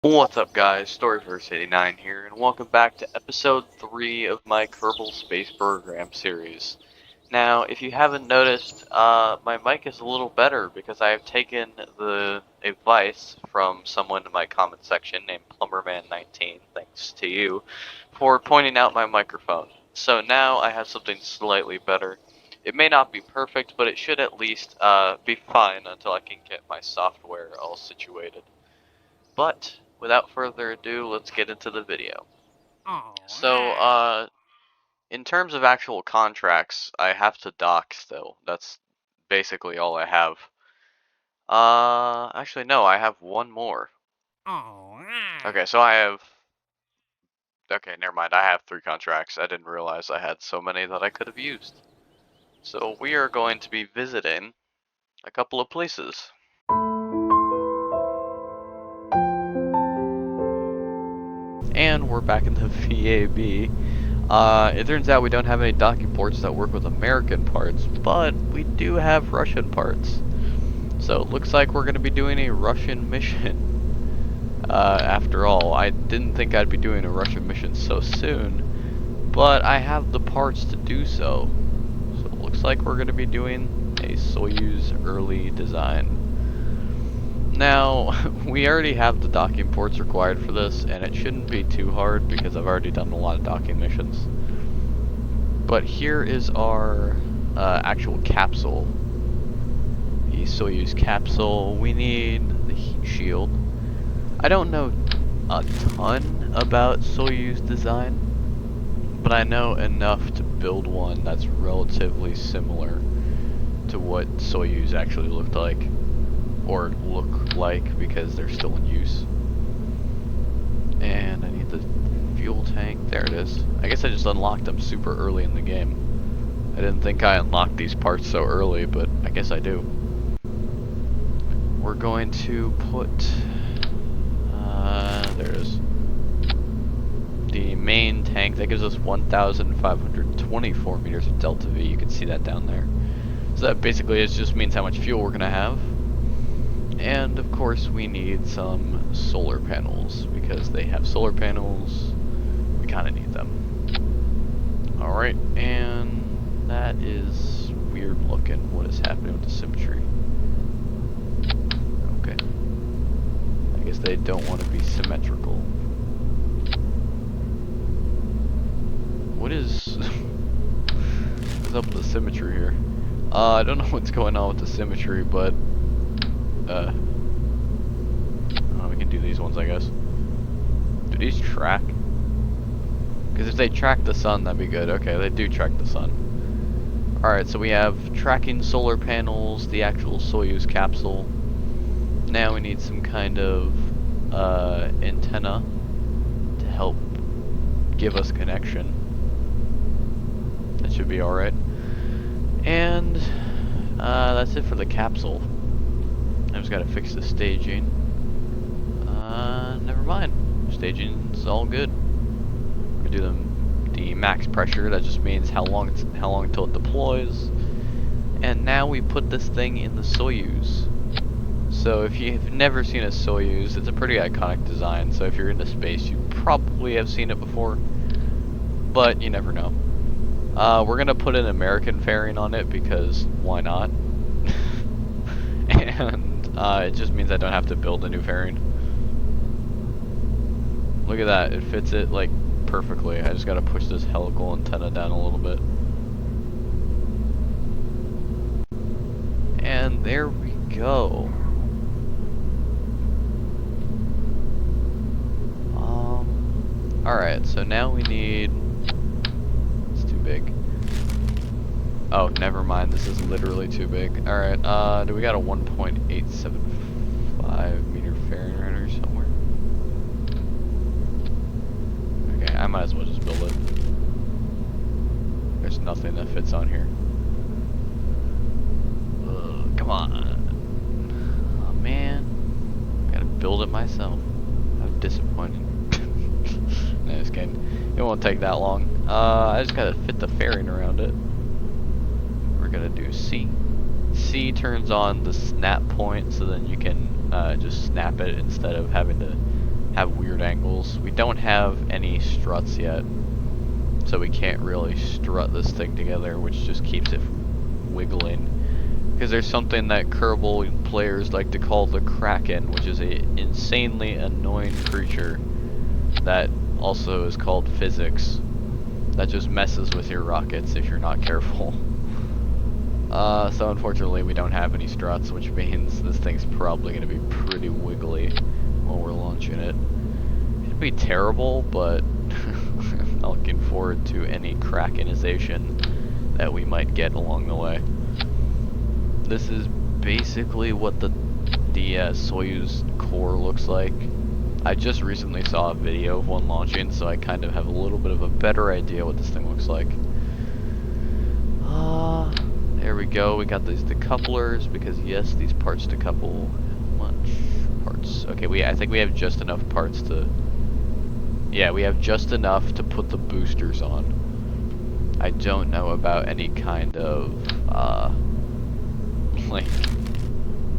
What's up guys, Storyverse89 here, and welcome back to episode 3 of my Kerbal Space Program series. Now, if you haven't noticed, my mic is a little better because I have taken the advice from someone in my comment section named Plumberman19, thanks to you, for pointing out my microphone. So now I have something slightly better. It may not be perfect, but it should at least be fine until I can get my software all situated. But without further ado, let's get into the video. So, in terms of actual contracts, I have to dock still. That's basically all I have. Actually, no, I have one more. Okay, so I have. Okay, never mind. I have 3 contracts. I didn't realize I had so many that I could have used. So, we are going to be visiting a couple of places. And we're back in the VAB. It turns out we don't have any docking ports that work with American parts, but we do have Russian parts. So it looks like we're going to be doing a Russian mission. After all, I didn't think I'd be doing a Russian mission so soon, but I have the parts to do so. So it looks like we're going to be doing a Soyuz early design. Now, we already have the docking ports required for this, and it shouldn't be too hard because I've already done a lot of docking missions. But here is our actual capsule. The Soyuz capsule. We need the heat shield. I don't know a ton about Soyuz design, but I know enough to build one that's relatively similar to what Soyuz actually looked like. Or look like, because they're still in use. And I need the fuel tank. There it is. I guess I just unlocked them super early in the game. I didn't think I unlocked these parts so early, but I guess I do. We're going to put... there it is. The main tank, that gives us 1,524 meters of delta V. You can see that down there. So that basically just means how much fuel we're going to have. And of course we need some solar panels, because they have solar panels, we kind of need them. Alright, and that is weird looking. What is happening with the symmetry? Okay. I guess they don't want to be symmetrical. What is... what's up with the symmetry here? I don't know what's going on with the symmetry, but... we can do these ones, I guess. Do these track? Because if they track the sun, that'd be good. Okay, they do track the sun. Alright, so we have tracking solar panels, the actual Soyuz capsule. Now we need some kind of antenna to help give us connection. That should be alright. And that's it for the capsule. I just gotta fix the staging. Never mind. Staging's all good. We do the max pressure. That just means how long until it deploys. And now we put this thing in the Soyuz. So if you've never seen a Soyuz, it's a pretty iconic design. So if you're into space, you probably have seen it before, but you never know. We're gonna put an American fairing on it because why not? And it just means I don't have to build a new fairing. Look at that, it fits it like perfectly. I just gotta push this helical antenna down a little bit. And there we go. Alright, so now we need... it's too big. Oh, never mind, this is literally too big. Alright, do we got a 1.875 meter fairing right here somewhere? Okay, I might as well just build it. There's nothing that fits on here. Ugh, come on. Oh man. Gotta build it myself. How disappointing. No, just kidding. It won't take that long. I just gotta fit the fairing around it. Gonna do C. C turns on the snap point, so then you can just snap it instead of having to have weird angles. We don't have any struts yet, so we can't really strut this thing together, which just keeps it wiggling. Because there's something that Kerbal players like to call the Kraken, which is a insanely annoying creature that also is called physics, that just messes with your rockets if you're not careful. So unfortunately we don't have any struts, which means this thing's probably going to be pretty wiggly while we're launching it. It'd be terrible, but I'm looking forward to any Krakenization that we might get along the way. This is basically what the Soyuz core looks like. I just recently saw a video of one launching, so I kind of have a little bit of a better idea what this thing looks like. There we go. We got these decouplers because yes, these parts decouple. How much parts? Okay, I think we have just enough parts to. Yeah, we have just enough to put the boosters on. I don't know about any kind of like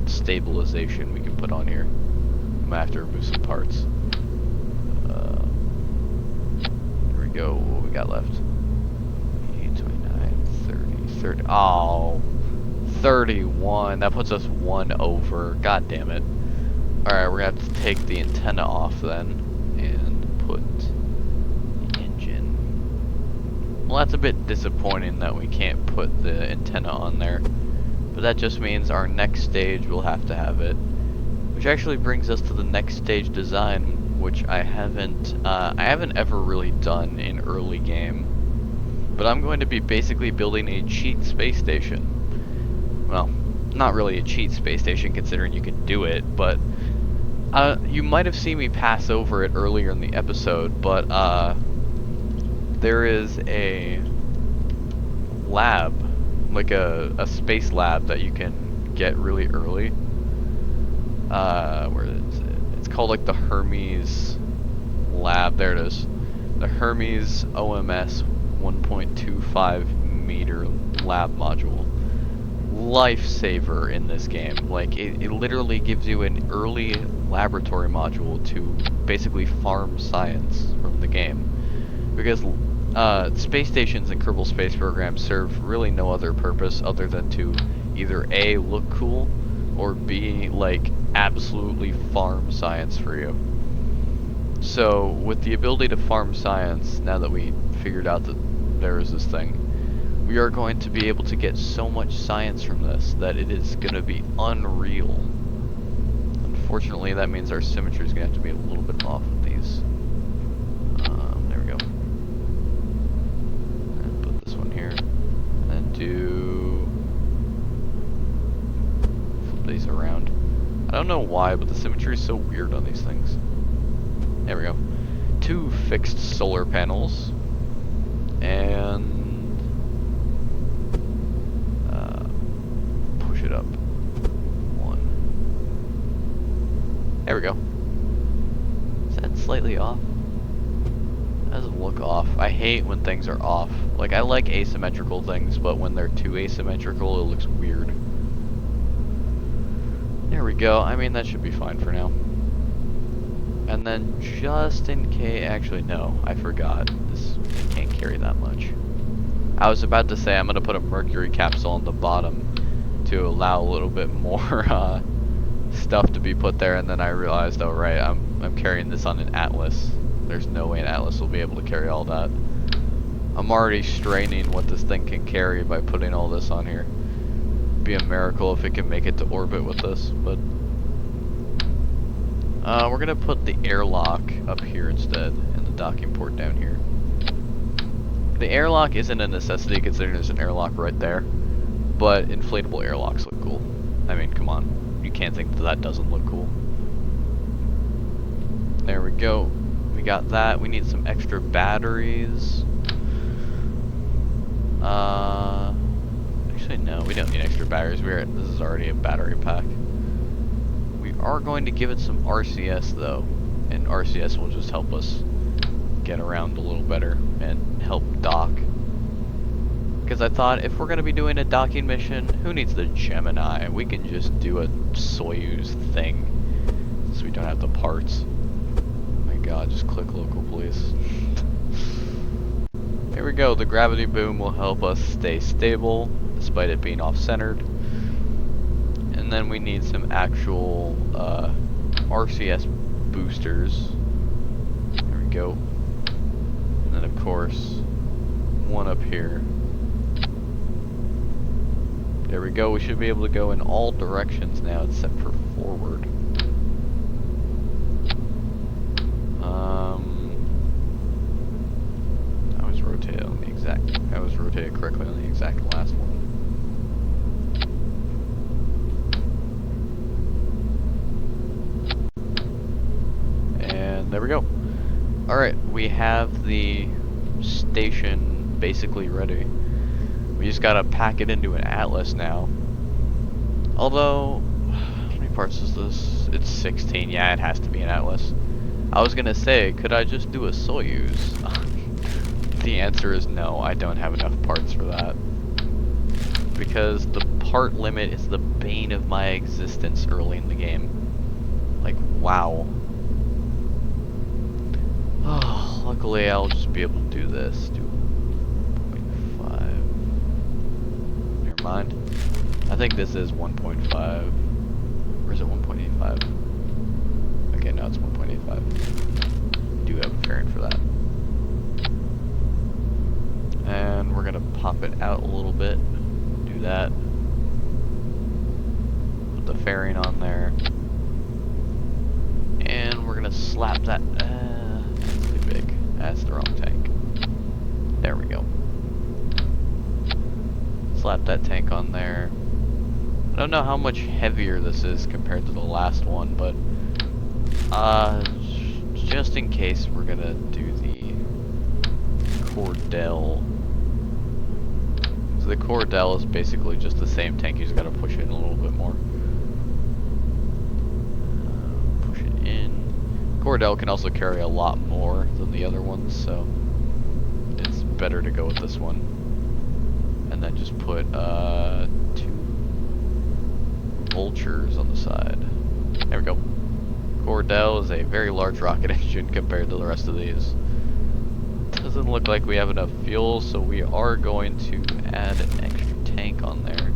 stabilization we can put on here. I'm gonna have to remove some parts. There we go. What we got left? 29, 30. Oh, 31. That puts us one over. God damn it. Alright, we're gonna have to take the antenna off then and put the engine. Well, that's a bit disappointing that we can't put the antenna on there. But that just means our next stage will have to have it. Which actually brings us to the next stage design, which I haven't ever really done in early game. But I'm going to be basically building a cheat space station. Well, not really a cheat space station considering you can do it, but you might have seen me pass over it earlier in the episode, but there is a lab, like a space lab that you can get really early. Where is it? It's called like the Hermes lab. There it is. The Hermes OMS 1.25 meter lab module. Lifesaver in this game. Like it literally gives you an early laboratory module to basically farm science from the game. Because space stations and Kerbal Space Programs serve really no other purpose other than to either A, look cool, or B, like, absolutely farm science for you. So, with the ability to farm science, now that we figured out that there is this thing, we are going to be able to get so much science from this that it is going to be unreal. Unfortunately, that means our symmetry is going to have to be a little bit off with these. There we go. And put this one here. And do... flip these around. I don't know why, but the symmetry is so weird on these things. There we go. 2 fixed solar panels. And... push it up. 1. There we go. Is that slightly off? That doesn't look off. I hate when things are off. Like, I like asymmetrical things, but when they're too asymmetrical, it looks weird. There we go. I mean, that should be fine for now. And then just in case... Actually, no. I forgot. This can't carry that much. I was about to say I'm going to put a mercury capsule on the bottom to allow a little bit more stuff to be put there, and then I realized, oh right, I'm carrying this on an Atlas. There's no way an Atlas will be able to carry all that. I'm already straining what this thing can carry by putting all this on here. It'd be a miracle if it can make it to orbit with this, but we're gonna put the airlock up here instead, and the docking port down here. The airlock isn't a necessity considering there's an airlock right there, but inflatable airlocks look cool. I mean, come on. You can't think that that doesn't look cool. There we go. We got that. We need some extra batteries. Actually, no, we don't need extra batteries. This is already a battery pack. We are going to give it some RCS though, and RCS will just help us get around a little better and help dock. Because I thought, if we're going to be doing a docking mission, who needs the Gemini? We can just do a Soyuz thing, so we don't have the parts. click local police. Here we go. The gravity boom will help us stay stable despite it being off-centered. And then we need some actual RCS boosters. There we go. And then of course, one up here. There we go. We should be able to go in all directions now except for forward. I was rotated correctly on the exact last one. And there we go. Alright, we have the station basically ready. We just gotta pack it into an atlas now. Although, how many parts is this? It's 16. Yeah, it has to be an atlas. I was gonna say, could I just do a Soyuz? The answer is no, I don't have enough parts for that. Because the part limit is the bane of my existence early in the game. Like, wow. Oh, luckily I'll just be able to do this. Do 1.5. Never mind. I think this is 1.5. Or is it 1.85? Okay, no, it's 1.85. I do have a variant for that. And we're gonna pop it out a little bit. Do that. Put the fairing on there. And we're gonna slap that. That's too big. That's the wrong tank. There we go. Slap that tank on there. I don't know how much heavier this is compared to the last one, but just in case, we're gonna do the Kerbal. So the Kerbal is basically just the same tank, you just gotta push it in a little bit more. Push it in. Kerbal can also carry a lot more than the other ones, so it's better to go with this one. And then just put 2 vultures on the side. There we go. Kerbal is a very large rocket engine compared to the rest of these. Doesn't look like we have enough fuel, so we are going to add an extra tank on there.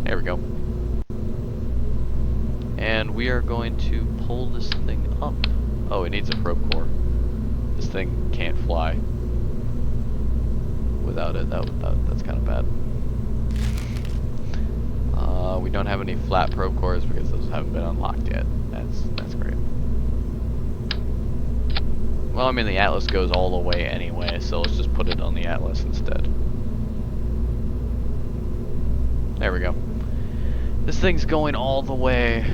There we go. And we are going to pull this thing up. Oh, it needs a probe core. This thing can't fly without it. That's kind of bad. We don't have any flat probe cores because those haven't been unlocked yet. That's great. Well, I mean, the Atlas goes all the way anyway, so let's just put it on the Atlas instead. There we go. This thing's going all the way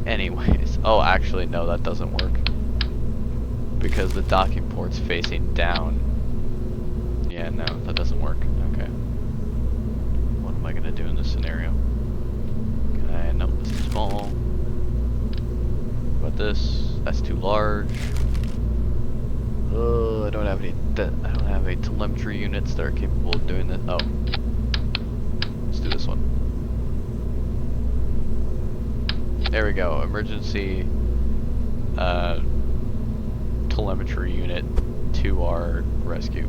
anyways. Oh, actually, no, that doesn't work. Because the docking port's facing down. Yeah, no, that doesn't work. Okay. What am I gonna do in this scenario? Okay, no, this is small. What about this? That's too large. I don't have any telemetry units that are capable of doing this. Oh. Let's do this one. There we go. Emergency telemetry unit to our rescue.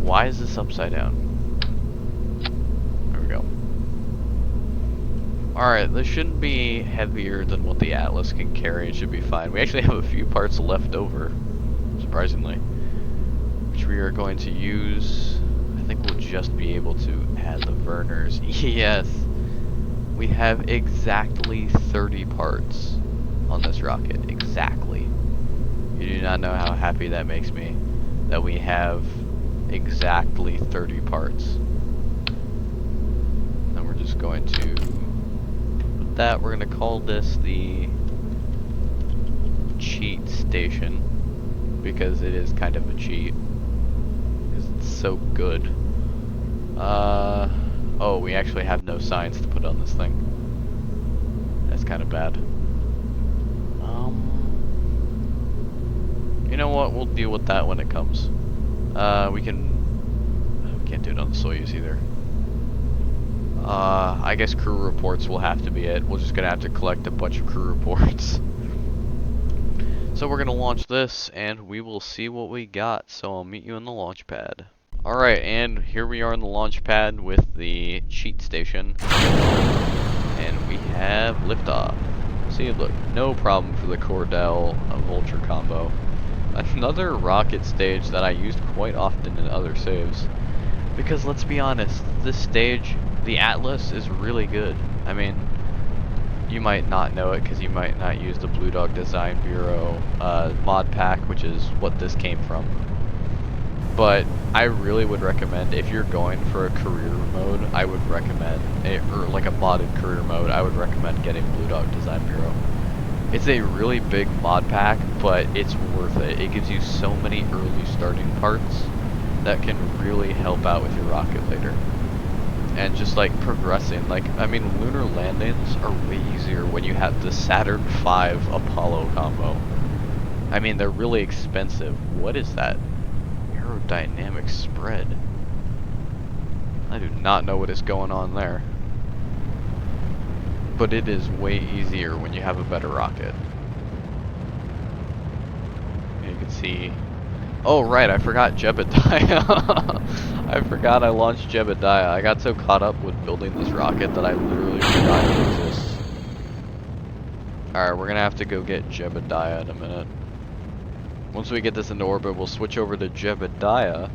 Why is this upside down? There we go. Alright, this shouldn't be heavier than what the Atlas can carry. It should be fine. We actually have a few parts left over, surprisingly, which we are going to use. I think we'll just be able to add the burners. Yes, we have exactly 30 parts on this rocket. Exactly. You do not know how happy that makes me that we have exactly 30 parts. Then we're just going to put that. We're going to call this the cheat station, because it is kind of a cheat, because it's so good. Oh, we actually have no signs to put on this thing. That's kind of bad. You know what? We'll deal with that when it comes. We can't do it on the Soyuz either. I guess crew reports will have to be it. We're just gonna have to collect a bunch of crew reports. So we're going to launch this, and we will see what we got. So I'll meet you in the launch pad. Alright, and here we are in the launch pad with the cheat station. And we have liftoff. See, look, no problem for the Cordell Vulture combo. Another rocket stage that I used quite often in other saves. Because let's be honest, this stage, the Atlas, is really good. I mean, you might not know it because you might not use the Blue Dog Design Bureau mod pack, which is what this came from. But I really would recommend, if you're going for a career mode, I would recommend, or like a modded career mode, I would recommend getting Blue Dog Design Bureau. It's a really big mod pack, but it's worth it. It gives you so many early starting parts that can really help out with your rocket later. And just like progressing, like, I mean, lunar landings are way easier when you have the Saturn V Apollo combo. I mean, they're really expensive. What is that? Aerodynamic spread. I do not know what is going on there. But it is way easier when you have a better rocket. And you can see... Oh, right, I forgot Jebediah. I forgot I launched Jebediah. I got so caught up with building this rocket that I literally forgot it exists. Alright, we're gonna have to go get Jebediah in a minute. Once we get this into orbit, we'll switch over to Jebediah,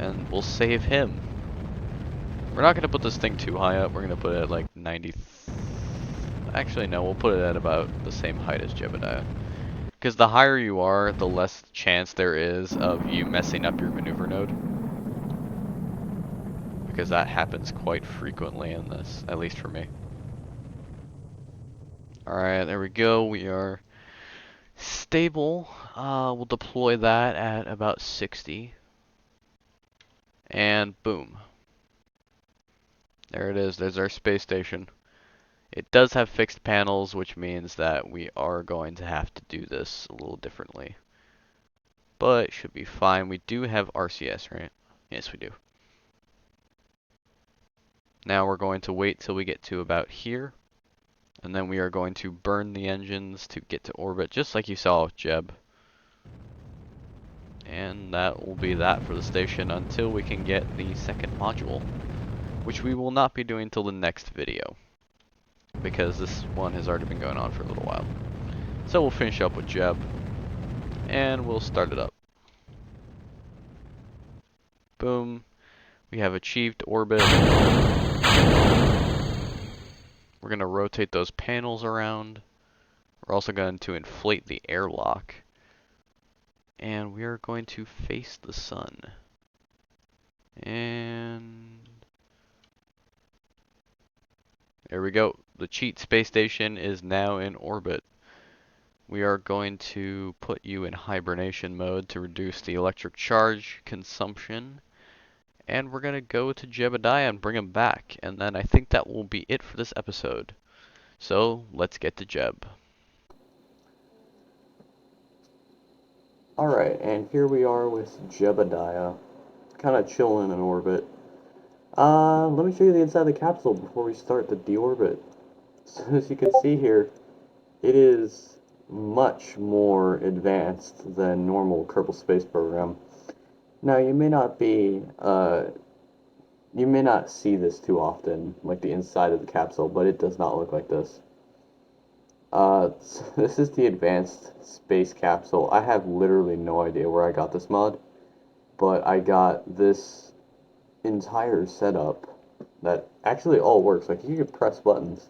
and we'll save him. We're not gonna put this thing too high up. We're gonna put it at like 90... Actually, no, we'll put it at about the same height as Jebediah. Because the higher you are, the less chance there is of you messing up your maneuver node. Because that happens quite frequently in this, at least for me. Alright, there we go. We are stable. We'll deploy that at about 60. And boom. There it is. There's our space station. It does have fixed panels, which means that we are going to have to do this a little differently. But it should be fine. We do have RCS, right? Yes, we do. Now we're going to wait till we get to about here. And then we are going to burn the engines to get to orbit, just like you saw with Jeb. And that will be that for the station until we can get the second module, which we will not be doing till the next video, because this one has already been going on for a little while. So we'll finish up with Jeb, and we'll start it up. Boom. We have achieved orbit. We're going to rotate those panels around. We're also going to inflate the airlock. And we are going to face the sun. And there we go. The cheat space station is now in orbit. We are going to put you in hibernation mode to reduce the electric charge consumption. And we're going to go to Jebediah and bring him back. And then I think that will be it for this episode. So let's get to Jeb. Alright, and here we are with Jebediah, kind of chilling in orbit. Let me show you the inside of the capsule before we start the deorbit. So as you can see here, it is much more advanced than normal Kerbal Space Program. Now you may not see this too often, like the inside of the capsule, but it does not look like this. So this is the advanced space capsule. I have literally no idea where I got this mod, but I got this entire setup that actually all works. Like, you can press buttons,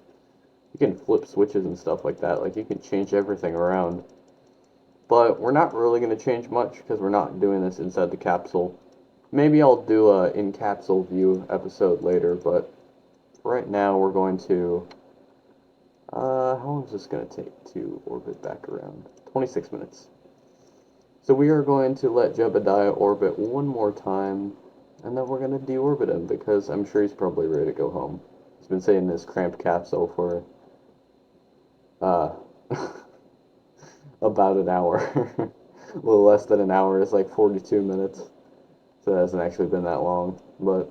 you can flip switches and stuff like that. Like, you can change everything around. But we're not really going to change much because we're not doing this inside the capsule. Maybe I'll do a in-capsule view episode later, but right now we're going to... how long is this going to take to orbit back around? 26 minutes. So we are going to let Jebediah orbit one more time, and then we're going to deorbit him, because I'm sure he's probably ready to go home. He's been sitting in this cramped capsule for, about an hour. A little less than an hour. It's like 42 minutes. So it hasn't actually been that long, but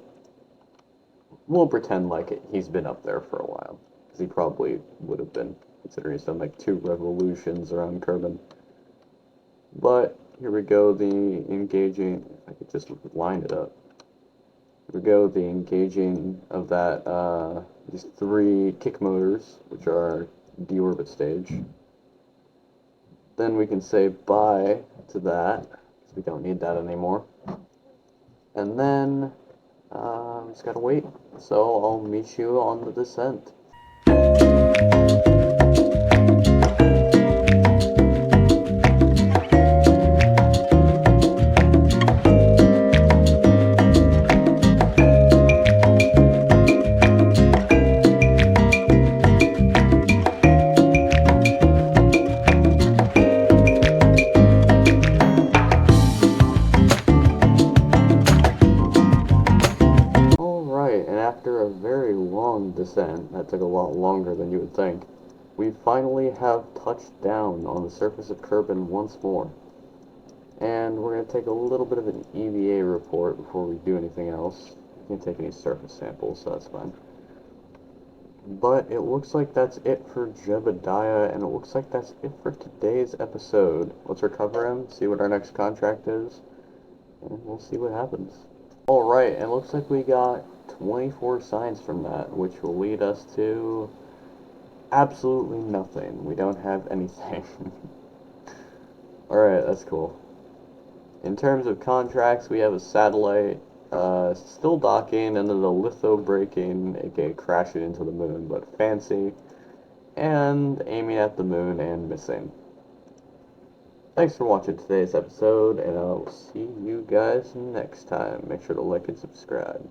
we'll pretend like he's been up there for a while, because he probably would have been, considering he's done like 2 revolutions around Kerbal. But here we go, the engaging, if I could just line it up. Here we go, the engaging of that, these three kick motors, which are deorbit stage. Then we can say bye to that, because we don't need that anymore. And then, just gotta wait. So I'll meet you on the descent. Alright, and after a very long descent, that took a lot longer than you would think, we finally have touched down on the surface of Kerbin once more. And we're going to take a little bit of an EVA report before we do anything else. We can't take any surface samples, so that's fine. But it looks like that's it for Jebediah, and it looks like that's it for today's episode. Let's recover him, see what our next contract is, and we'll see what happens. Alright, and it looks like we got 24 signs from that, which will lead us to absolutely nothing. We don't have anything. Alright, that's cool. In terms of contracts, we have a satellite still docking, and then the litho breaking, aka crashing into the moon, but fancy, and aiming at the moon and missing. Thanks for watching today's episode, and I'll see you guys next time. Make sure to like and subscribe.